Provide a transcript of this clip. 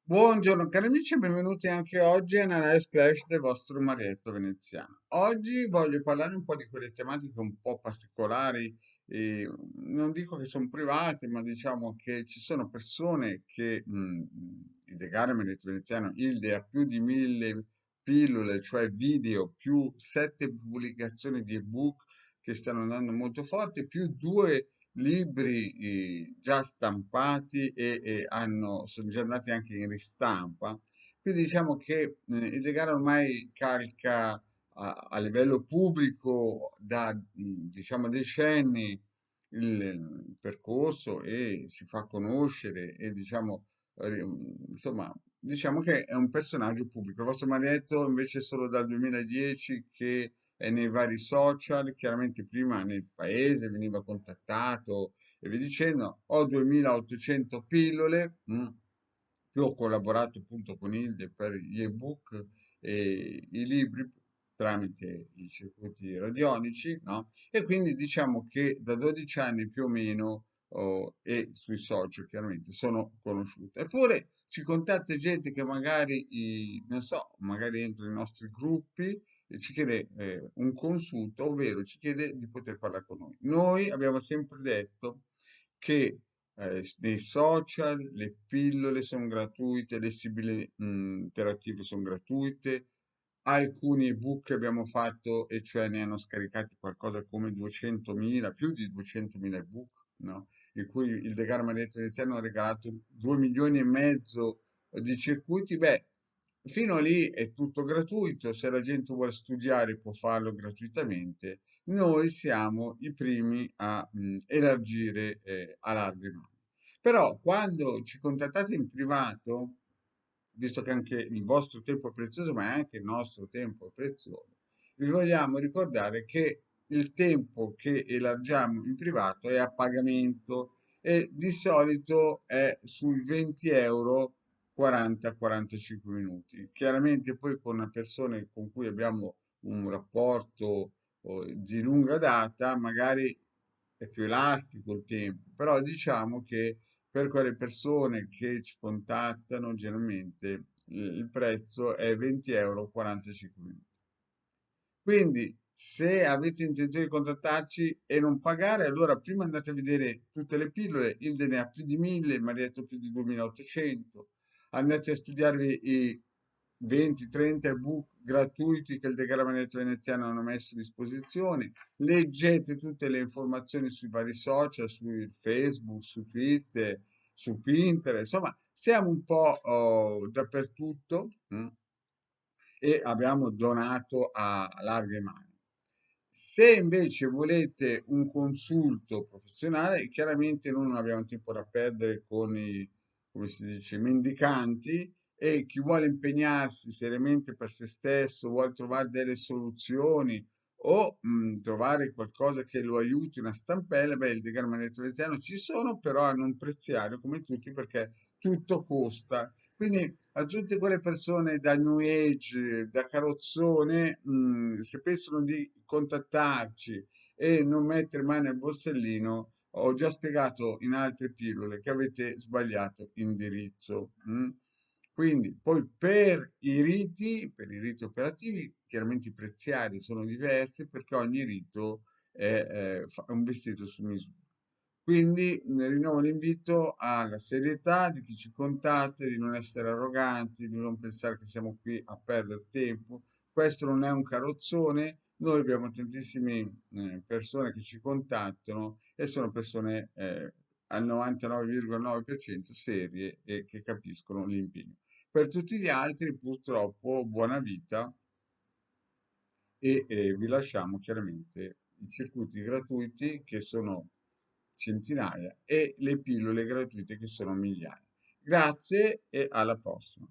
Buongiorno cari amici e benvenuti anche oggi a Nanai Splash del vostro Marietto veneziano. Oggi voglio parlare un po' di quelle tematiche un po' particolari, non dico che sono private, ma diciamo che ci sono persone che il Degare Marietto veneziano, ha più di 1000 pillole, cioè video, più 7 pubblicazioni di ebook che stanno andando molto forti, più due libri già stampati sono già andati anche in ristampa. Quindi diciamo che il Legare ormai carica a livello pubblico da diciamo decenni il percorso e si fa conoscere e diciamo insomma diciamo che è un personaggio pubblico. Il vostro Marietto invece è solo dal 2010 che è nei vari social, chiaramente prima nel paese veniva contattato e via dicendo. Ho 2800 pillole, più ho collaborato appunto con Ilde per gli ebook e i libri tramite i circuiti radionici, no? E quindi diciamo che da 12 anni più o meno e sui social chiaramente sono conosciuto. Eppure ci contatta gente che magari, non so, magari entra nei nostri gruppi e ci chiede un consulto, ovvero ci chiede di poter parlare con noi. Noi abbiamo sempre detto che nei social le pillole sono gratuite, le sibille interattive sono gratuite, alcuni ebook che abbiamo fatto, e cioè ne hanno scaricati qualcosa come 200.000, più di 200.000 ebook, no? In cui il Degar Marietto Veneziano ha regalato 2 milioni e mezzo di circuiti. Beh, fino a lì è tutto gratuito, se la gente vuole studiare può farlo gratuitamente. Noi siamo i primi a elargire a larghe mani. Però quando ci contattate in privato, visto che anche il vostro tempo è prezioso, ma è anche il nostro tempo è prezioso, vi vogliamo ricordare che il tempo che elargiamo in privato è a pagamento e di solito è sui 20 euro 40-45 minuti. Chiaramente poi con persone con cui abbiamo un rapporto di lunga data, magari è più elastico il tempo, però diciamo che per quelle persone che ci contattano, generalmente il prezzo è 20 euro 45 minuti. Quindi, se avete intenzione di contattarci e non pagare, allora prima andate a vedere tutte le pillole, il ne ha più di 1000, il Marietto più di 2800, andate a studiarvi i 20-30 ebook gratuiti che il Declamatore Veneziano hanno messo a disposizione, leggete tutte le informazioni sui vari social, su Facebook, su Twitter, su Pinterest, insomma, siamo un po' dappertutto. E abbiamo donato a larghe mani. Se invece volete un consulto professionale, chiaramente noi non abbiamo tempo da perdere con i, come si dice, mendicanti, e chi vuole impegnarsi seriamente per se stesso, vuole trovare delle soluzioni o trovare qualcosa che lo aiuti, una stampella, beh, il Degarmanetto Veneziano ci sono, però hanno un preziario come tutti perché tutto costa. Quindi a tutte quelle persone da New Age, da carrozzone, se pensano di contattarci e non mettere mani al borsellino, ho già spiegato in altre pillole che avete sbagliato indirizzo. Quindi, poi per i riti operativi, chiaramente i preziari sono diversi perché ogni rito è un vestito su misura. Quindi rinnovo l'invito alla serietà di chi ci contatta, di non essere arroganti, di non pensare che siamo qui a perdere tempo. Questo non è un carrozzone, noi abbiamo tantissime persone che ci contattano e sono persone al 99,9% serie e che capiscono l'impegno. Per tutti gli altri, purtroppo, buona vita e vi lasciamo chiaramente i circuiti gratuiti che sono centinaia e le pillole gratuite che sono migliaia. Grazie e alla prossima.